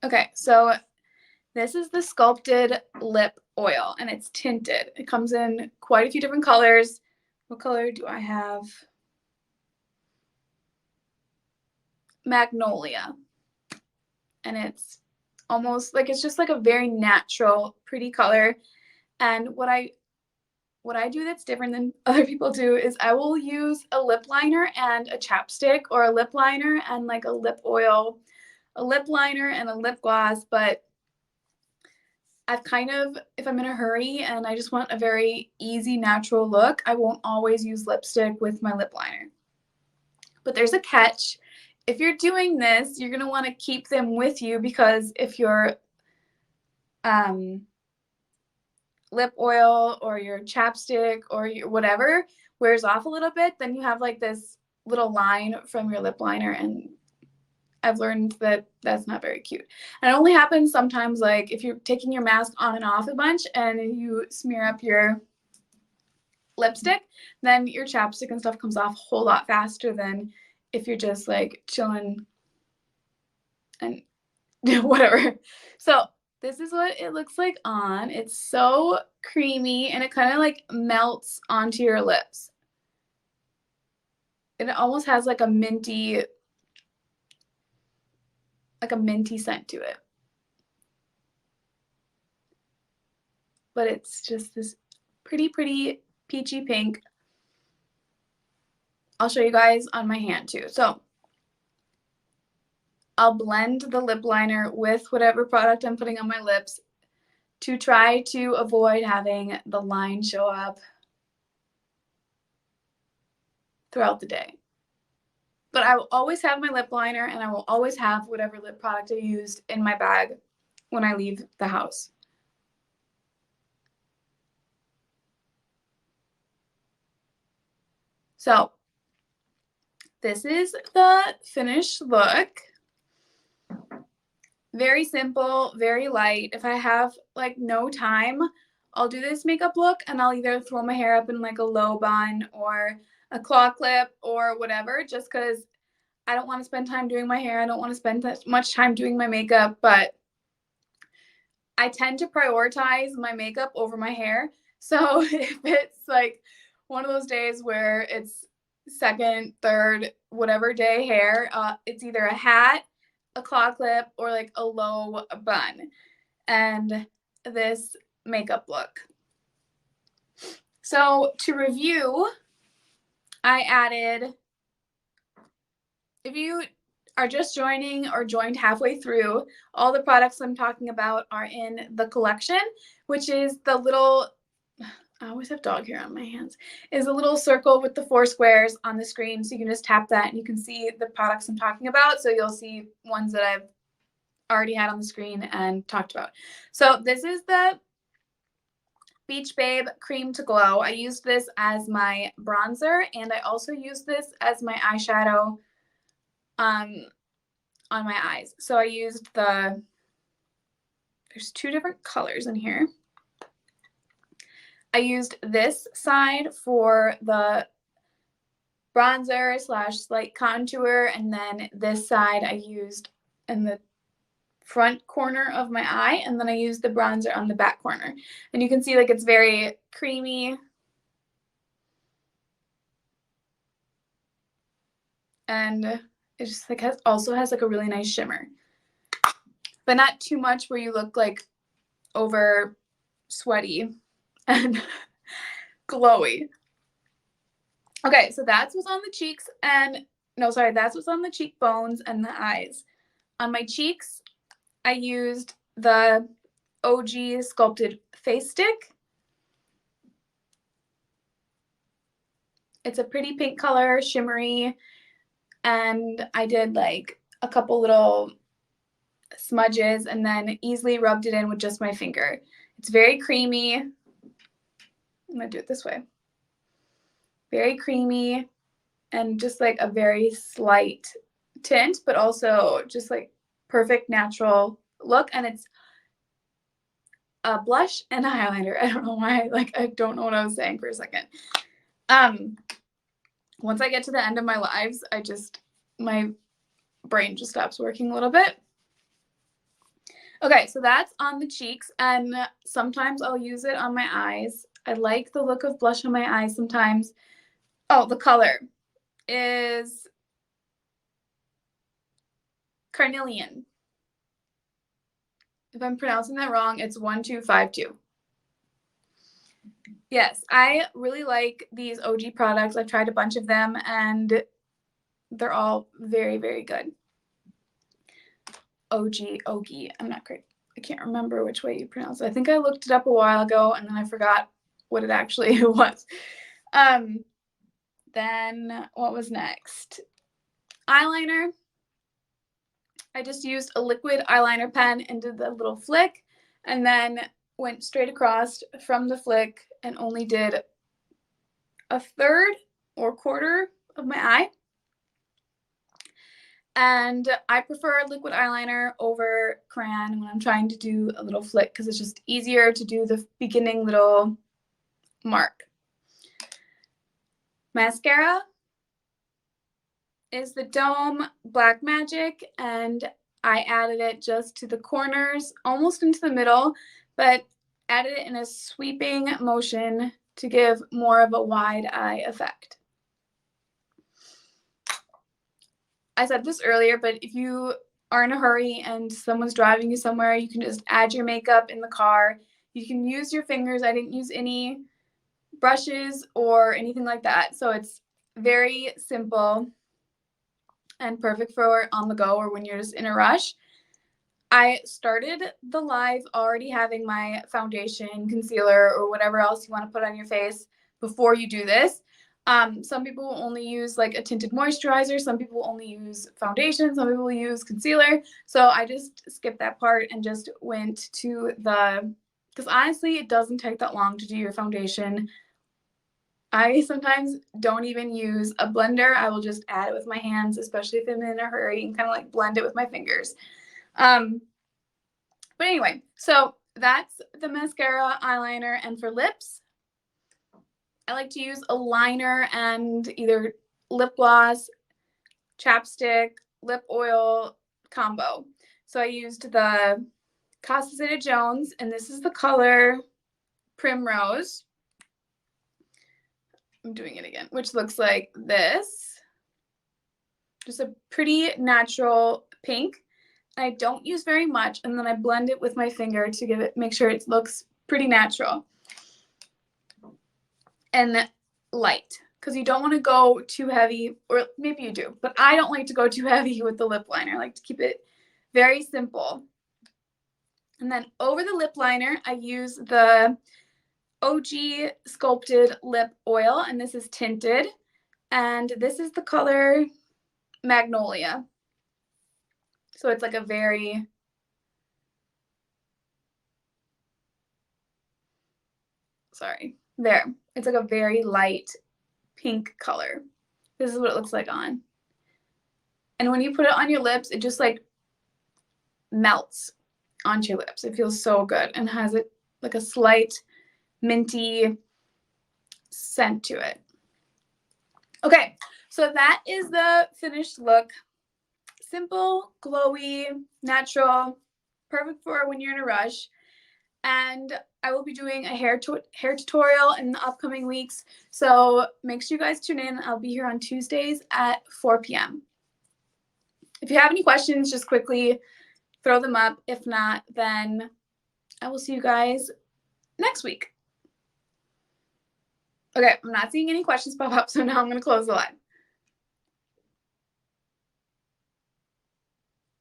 Okay, so this is the Sculpted Lip Oil, and it's tinted. It comes in quite a few different colors. What color do I have? Magnolia. And it's almost like, it's just like a very natural, pretty color. And what I do that's different than other people do is I will use a lip liner and a chapstick, or a lip liner and like a lip oil, a lip liner and a lip gloss. But I've kind of, if I'm in a hurry and I just want a very easy, natural look, I won't always use lipstick with my lip liner. But there's a catch. If you're doing this, you're going to want to keep them with you, because if your lip oil or your chapstick or your whatever wears off a little bit, then you have like this little line from your lip liner, and I've learned that that's not very cute. And it only happens sometimes, like if you're taking your mask on and off a bunch and you smear up your lipstick, then your chapstick and stuff comes off a whole lot faster than if you're just like chilling and whatever. So this is what it looks like on. It's so creamy, and it kind of like melts onto your lips. And it almost has like a minty scent to it. But it's just this pretty peachy pink. I'll show you guys on my hand too. So I'll blend the lip liner with whatever product I'm putting on my lips to try to avoid having the line show up throughout the day. But I will always have my lip liner, and I will always have whatever lip product I used in my bag when I leave the house. So this is the finished look. Very simple, very light. If I have like no time, I'll do this makeup look, and I'll either throw my hair up in like a low bun or a claw clip or whatever, just because I don't want to spend time doing my hair. I don't want to spend that much time doing my makeup, but I tend to prioritize my makeup over my hair. So if it's like one of those days where it's second, third, whatever day hair, it's either a hat, a claw clip, or like a low bun. And this makeup look. So to review, I added, if you are just joining or joined halfway through, all the products I'm talking about are in the collection, which is the little, I always have dog hair on my hands, is a little circle with the 4 squares on the screen. So you can just tap that and you can see the products I'm talking about. So you'll see ones that I've already had on the screen and talked about. So this is the Beach Babe Cream to Glow. I used this as my bronzer, and I also used this as my eyeshadow on my eyes. So I used there's 2 different colors in here. I used this side for the bronzer / slight contour, and then this side I used in the front corner of my eye, and then I used the bronzer on the back corner. And you can see like it's very creamy. And it just like also has like a really nice shimmer. But not too much where you look like over sweaty and glowy. Okay, so that's what's on the cheeks, and no, sorry, that's what's on the cheekbones and the eyes. On my cheeks, I used the OG Sculpted Face Stick. It's a pretty pink color, shimmery, and I did like a couple little smudges and then easily rubbed it in with just my finger. It's very creamy. I'm gonna do it this way. Very creamy and just like a very slight tint, but also just like perfect natural look. And it's a blush and a highlighter. I don't know why, like I don't know what I was saying for a second. Once I get to the end of my lives, my brain just stops working a little bit. Okay, so that's on the cheeks, and sometimes I'll use it on my eyes. I like the look of blush on my eyes sometimes. Oh, the color is Carnelian. If I'm pronouncing that wrong, it's 1252. Yes, I really like these OG products. I've tried a bunch of them, and they're all very, very good. OG. I'm not great. I can't remember which way you pronounce it. I think I looked it up a while ago, and then I forgot what it actually was. Then what was next? Eyeliner. I just used a liquid eyeliner pen and did the little flick, and then went straight across from the flick and only did a third or quarter of my eye. And I prefer liquid eyeliner over crayon when I'm trying to do a little flick because it's just easier to do the beginning little mark. Mascara is the Dome Black Magic, and I added it just to the corners, almost into the middle, but added it in a sweeping motion to give more of a wide eye effect. I said this earlier, but if you are in a hurry and someone's driving you somewhere, you can just add your makeup in the car. You can use your fingers. I didn't use any brushes or anything like that. So it's very simple and perfect for on the go or when you're just in a rush. I started the live already having my foundation, concealer, or whatever else you want to put on your face before you do this. Some people will only use like a tinted moisturizer. Some people will only use foundation. Some people will use concealer. So I just skipped that part and just went to because honestly, it doesn't take that long to do your foundation. I sometimes don't even use a blender. I will just add it with my hands, especially if I'm in a hurry, and kind of like blend it with my fingers. But anyway, so that's the mascara, eyeliner, and for lips, I like to use a liner and either lip gloss, chapstick, lip oil combo. So I used the Casa Zeta Jones, and this is the color Primrose. I'm doing it again, which looks like this. Just a pretty natural pink. I don't use very much, and then I blend it with my finger to make sure it looks pretty natural and light, because you don't want to go too heavy, or maybe you do, but I don't like to go too heavy with the lip liner. I like to keep it very simple. And then over the lip liner, I use the OG Sculpted Lip Oil, and this is tinted, and this is the color Magnolia. So it's like a very there. It's like a very light pink color. This is what it looks like on. And when you put it on your lips, it just like melts onto your lips. It feels so good and has it like a slight minty scent to it. Okay, so that is the finished look. Simple, glowy, natural, perfect for when you're in a rush. And I will be doing a hair tutorial in the upcoming weeks. So make sure you guys tune in. I'll be here on Tuesdays at 4 p.m. If you have any questions, just quickly throw them up. If not, then I will see you guys next week. Okay, I'm not seeing any questions pop up, so now I'm going to close the live.